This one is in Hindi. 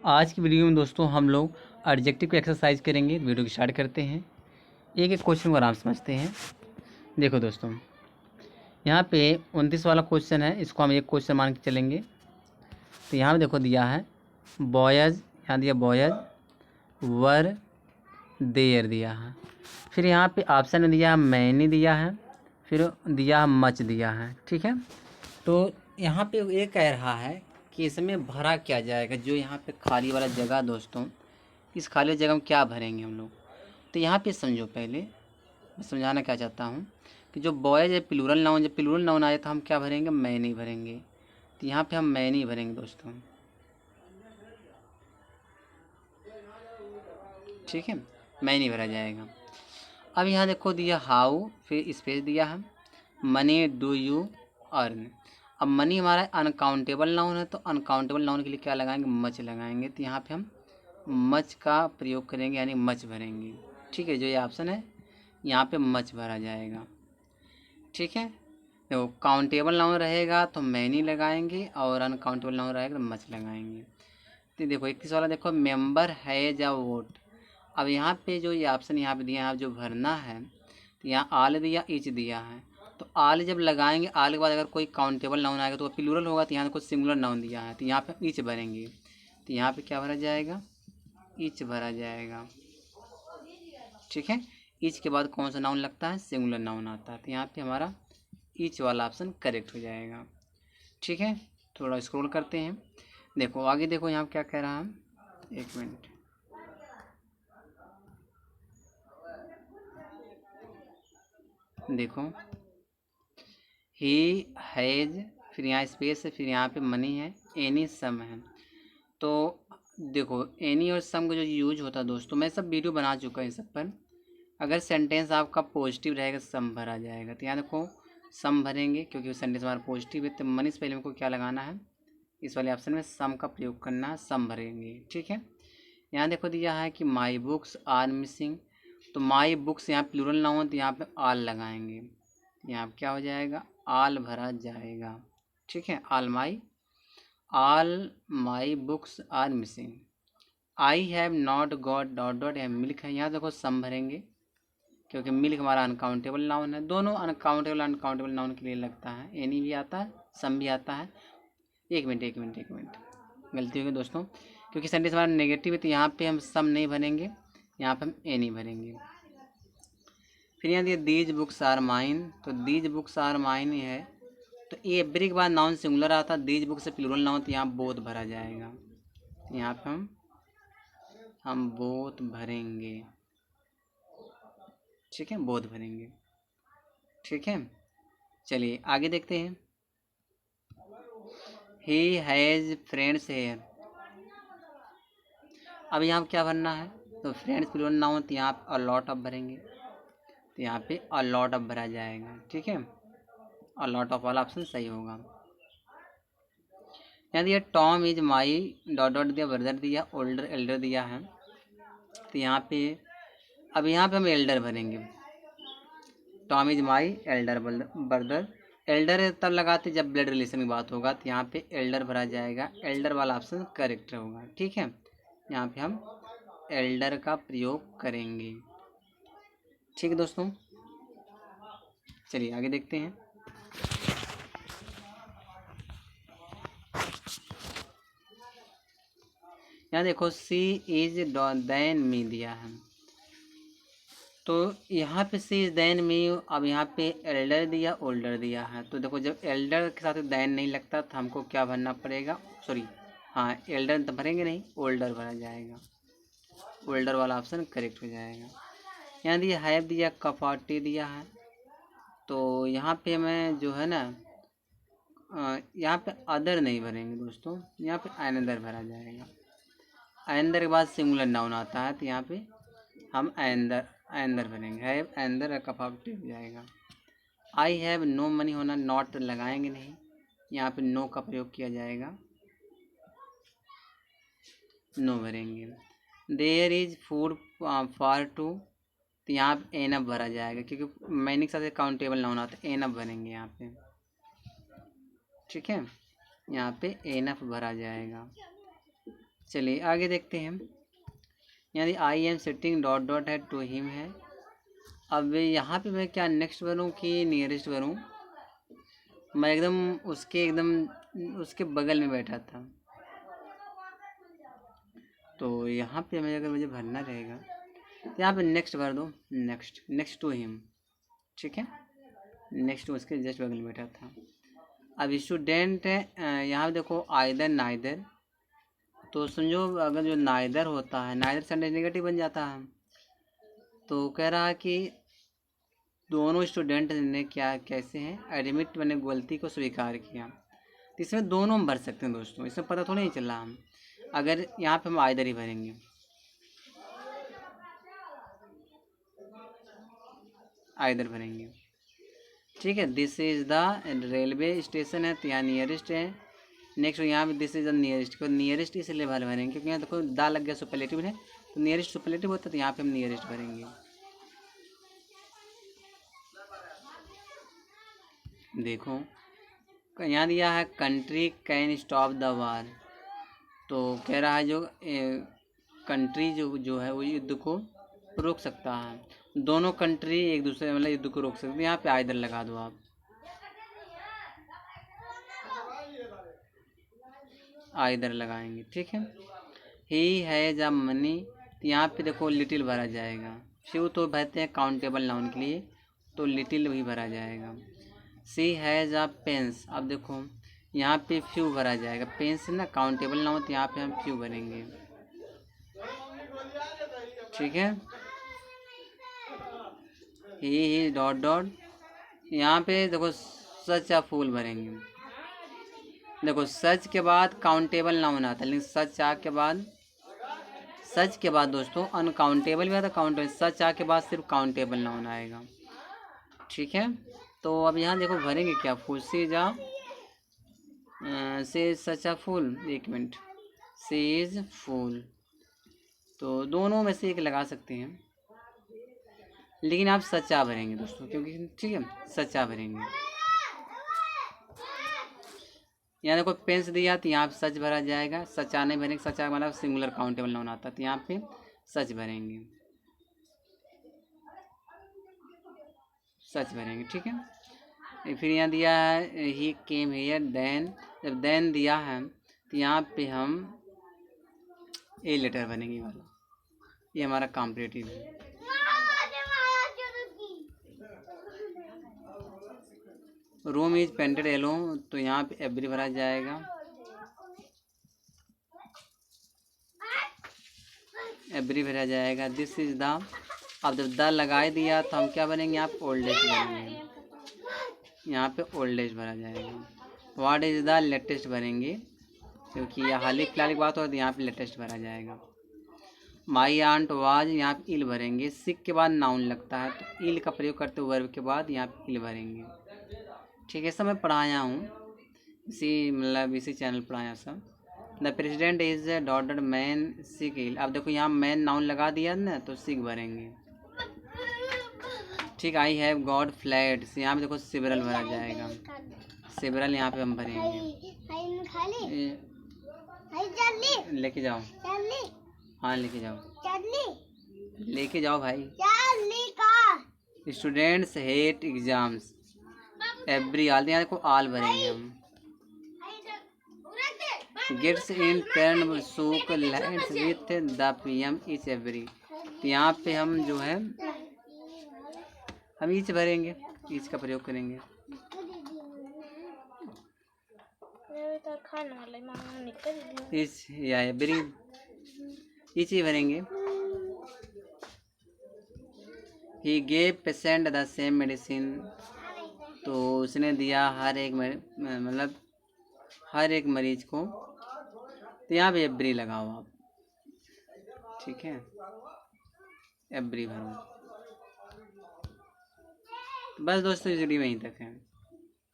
आज की वीडियो में दोस्तों हम लोग एडजेक्टिव की एक्सरसाइज करेंगे। वीडियो की स्टार्ट करते हैं। एक एक क्वेश्चन को आराम से समझते हैं। देखो दोस्तों, यहाँ पे 29 वाला क्वेश्चन है, इसको हम एक क्वेश्चन मान के चलेंगे। तो यहाँ पे देखो दिया है बॉयज़, यहाँ दिया बॉयज़ वर देयर दिया है। फिर यहाँ पे ऑप्शन में दिया है मैनी दिया है, फिर दिया है मच दिया है। ठीक है, तो यहाँ पे ये कह रहा है कि इसमें भरा क्या जाएगा। जो यहाँ पे खाली वाला जगह दोस्तों, इस खाली जगह में क्या भरेंगे हम लोग। तो यहाँ पे समझो, पहले मैं समझाना क्या चाहता हूँ कि जो बॉयज है प्लूरल नाउन, जब प्लूरल नाउन आए तो हम क्या भरेंगे, मैं नहीं भरेंगे। तो यहाँ पे हम मैं नहीं भरेंगे दोस्तों। ठीक है, मैं नहीं भरा जाएगा। अब यहाँ देखो दिया हाउ, फिर स्पेस दिया है मनी डू यू अर्न। अब मनी हमारा अनकाउंटेबल नाउन है, तो अनकाउंटेबल नाउन के लिए क्या लगाएंगे, मच लगाएंगे। तो यहाँ पे हम मच का प्रयोग करेंगे, यानी मच भरेंगे। ठीक है, जो ये ऑप्शन है यहाँ पे मच भरा जाएगा। ठीक है, देखो काउंटेबल नाउन रहेगा तो मैनी लगाएंगे, और अनकाउंटेबल नाउन रहेगा तो मच लगाएंगे। तो देखो 31 वाला देखो मेंबर हैज अ वोट। अब यहाँ पे जो ये ऑप्शन यहाँ पे दिया है, जो भरना है, तो यहाँ आल दिया, ईच दिया है। तो आल जब लगाएंगे, आल के बाद अगर कोई काउंटेबल नाउन आएगा तो प्लूरल होगा। तो यहाँ कुछ सिंगुलर नाउन दिया है, तो यहाँ पे ईच भरेंगे। तो यहाँ पे क्या भरा जाएगा, ईच भरा जाएगा। ठीक है, ईच के बाद कौन सा नाउन लगता है, सिंगुलर नाउन आता है। तो यहाँ पे हमारा ईच वाला ऑप्शन करेक्ट हो जाएगा। ठीक है, थोड़ा स्क्रॉल करते हैं। देखो आगे देखो यहाँ क्या कह रहा है, एक मिनट। देखो ही हैज़, फिर यहाँ स्पेस है, फिर यहाँ पे मनी है, एनी सम है। तो देखो एनी और सम का जो यूज होता है दोस्तों, मैं सब वीडियो बना चुका है सब पर। अगर सेंटेंस आपका पॉजिटिव रहेगा सम भरा जाएगा। तो यहाँ देखो सम भरेंगे, क्योंकि सेंटेंस हमारा पॉजिटिव है। तो मनी से पहले हमको क्या लगाना है, इस वाले ऑप्शन में सम का प्रयोग करना है, सम भरेंगे। ठीक है, यहाँ देखो दिया है कि माई बुक्स आर मिसिंग। तो माई बुक्स यहाँ प्लूरल नाउन, तो यहाँ पे आल लगाएंगे। यहाँ पे क्या हो जाएगा, आल भरा जाएगा। ठीक है, all my books are missing. I have not got dot dot है मिल्क है। यहाँ देखो सम भरेंगे, क्योंकि मिल्क हमारा अनकाउंटेबल नाउन है। दोनों अनकाउंटेबल नाउन के लिए लगता है, एनी भी आता है, सम भी आता है। एक मिनट गलती होगी दोस्तों, क्योंकि सेंटेंस हमारा नेगेटिव है। तो यहाँ पे हम सम नहीं भरेंगे, यहाँ पे हम एनी भरेंगे। फिर यहाँ दिया दीज बुक्स आर माइन। तो दीज बुक्स आर माइन है, तो एवरी के बाद नाउन सिंगुलर आता है, दीज बुक से प्लूरल नाउन, तो यहाँ बोथ भरा जाएगा। यहाँ पे हम बोथ भरेंगे। ठीक है, बोथ भरेंगे। ठीक है, चलिए आगे देखते हैं। He has friends here. अब यहाँ क्या भरना है, तो फ्रेंड्स प्लूरल नाउन, तो यहाँ पे अ लॉट ऑफ भरेंगे। तो यहाँ पे अ लॉट ऑफ भरा जाएगा। ठीक है, अ लॉट ऑफ वाला ऑप्शन सही होगा। यहाँ दिया Tom is my dot dot दिया, ब्रदर दिया, ओल्डर एल्डर दिया है। तो यहाँ पे अब यहाँ पे हम एल्डर भरेंगे। Tom is my elder brother. Elder तब लगाते जब ब्लड रिलेशन की बात होगा। तो यहाँ पे एल्डर भरा जाएगा, एल्डर वाला ऑप्शन करेक्ट होगा। ठीक है, यहाँ पे हम एल्डर का प्रयोग करेंगे। ठीक है दोस्तों, चलिए आगे देखते हैं। यहाँ देखो सी इज देन मी दिया है, तो यहाँ पे सी इज देन मी। अब यहाँ पे एल्डर दिया, ओल्डर दिया है। तो देखो जब एल्डर के साथ देन नहीं लगता तो हमको क्या भरना पड़ेगा, सॉरी हाँ एल्डर तो भरेंगे नहीं, ओल्डर भरा जाएगा। ओल्डर वाला ऑप्शन करेक्ट हो जाएगा। यहाँ दिया हैव दिया, कफाटी दिया है। तो यहाँ पे मैं जो है ना, यहाँ पे अदर नहीं भरेंगे दोस्तों, यहाँ पे अनदर भरा जाएगा। अनदर के बाद सिंगुलर नाउन आता है, तो यहाँ पे हम अनदर भरेंगे। हैव अनदर कफाटी हो जाएगा। आई हैव नो मनी होना, नॉट लगाएंगे नहीं, यहाँ पे नो का प्रयोग किया जाएगा, नो भरेंगे। There is food for two. तो यहाँ पे एनफ भरा जाएगा, क्योंकि मैनी के साथ काउंटेबल नाउन आता है, एनफ भरेंगे यहाँ पे। ठीक है, यहाँ पे एनफ भरा जाएगा। चलिए आगे देखते हैं। यानी I am sitting dot dot है टू हिम है। अब यहाँ पे मैं क्या नेक्स्ट भरूँ कि नियरेस्ट भरूँ? मैं एकदम उसके बगल में बैठा था, तो यहाँ पे मैं अगर मुझे भरना रहेगा तो यहाँ पे नेक्स्ट भर दो। नेक्स्ट टू हिम, ठीक है, नेक्स्ट उसके जस्ट बगल में बैठा था। अब स्टूडेंट है, यहाँ पे देखो आइदर नाइदर, तो समझो अगर जो नाइदर होता है, नाइदर सेंटेंस नेगेटिव बन जाता है। तो कह रहा है कि दोनों स्टूडेंट ने क्या कैसे हैं, एडमिट मैंने गलती को स्वीकार किया। तो इसमें दोनों हम भर सकते हैं दोस्तों, इसमें पता थोड़ा नहीं चल रहा हम। अगर यहाँ पे हम आइदर ही भरेंगे, आइदर भरेंगे, ठीक है। This is the railway station है तो यहाँ नियरेस्ट है। नेक्स्ट यहाँ पे दिस इज़ द नियरेस्ट, को नियरेस्ट इसलिए भरेंगे क्योंकि यहाँ देखो दा लग गया सुपरलेटिव है, तो नियरेस्ट सुपरलेटिव होता है, तो यहाँ पे हम नियरेस्ट भरेंगे। देखो यहाँ दिया है country can stop the war, तो कह रहा है जो कंट्री जो है वो युद्ध को रोक सकता है। दोनों कंट्री एक दूसरे मतलब युद्ध को रोक सकते हैं। यहाँ पे आइदर लगा दो आप, आइदर लगाएंगे, ठीक है। ही हैज़ अ मनी, तो यहाँ पे देखो लिटिल भरा जाएगा। फ्यू तो भरते हैं काउंटेबल नाउन के लिए, तो लिटिल भी भरा जाएगा। सी हैज़ अ पेंस, अब देखो यहाँ पे फ्यू भरा जाएगा। पेंस ना काउंटेबल नाउन, तो यहाँ पे हम फ्यू भरेंगे, ठीक है। ही डॉट डॉट, यहाँ पे देखो सच आ फूल भरेंगे। देखो सच के बाद काउंटेबल नाउन आता है, लेकिन सच के बाद दोस्तों अनकाउंटेबल भी आता है, काउंटेबल। सच आ के बाद सिर्फ काउंटेबल नाउन आएगा, ठीक है। तो अब यहाँ देखो भरेंगे क्या, फूल से सच आ फूल, एक मिनट, से इज फूल, तो दोनों में से एक लगा सकते हैं, लेकिन आप सच्चा भरेंगे दोस्तों, क्योंकि ठीक है सच्चा भरेंगे। यहाँ देखो पेंस दिया तो यहाँ पे सच भरा जाएगा। सच्चा नहीं भरेंगे, सच्चा मतलब सिंगुलर काउंटेबल नाउन आता है, तो यहाँ पे सच भरेंगे, सच भरेंगे, ठीक है। फिर यहाँ दिया है ही केम हियर देन, जब देन दिया है तो यहाँ पे हम ए लेटर बनेंगे वाला, ये हमारा कॉम्परेटिव है। रूम इज पेंटेड येलो, तो यहाँ पे एवरी भरा जाएगा, एवरी भरा जाएगा। दिस इज द, अब जब द लगाए दिया तो हम क्या बनेंगे, यहाँ पे ओल्ड एज बनेंगे, यहाँ पे ओल्ड एज भरा जाएगा। व्हाट इज द लेटेस्ट भरेंगे, क्योंकि यह हाल ही फिलहाल की बात हो, तो यहाँ पे लेटेस्ट भरा जाएगा। माई आंट वाज, यहाँ पे इल भरेंगे। सिक के बाद नाउन लगता है, तो इल का प्रयोग करते हुए वर्ब के बाद यहाँ पे इल भरेंगे, ठीक है। सब मैं पढ़ाया हूँ इसी चैनल पढ़ाया सब। The president is dot dot man sick ill, अब देखो यहाँ मैन नाउन लगा दिया ना, तो सिक भरेंगे, ठीक। आई हैव गॉड फ्लैट्स, यहाँ पे देखो सिबरल भरा जाएगा, सिबरल यहाँ पे हम भरेंगे। लेके जाओ, हाँ लेके जाओ भाई। Students hate exams, every all, यहाँ देखो ऑल भरेंगे हम। Gets in turn suck lands with the PM each every, तो यहाँ पे हम जो है हम ईच भरेंगे, ईच का प्रयोग करेंगे। इच या एवरी, ईच ही भरेंगे। He gave patient the same medicine, तो उसने दिया हर एक मतलब हर एक मरीज को, तो यहाँ पे एवरी लगाओ आप, ठीक है, एवरी भरो। बस दोस्तों इस वीडियो में यहीं तक है।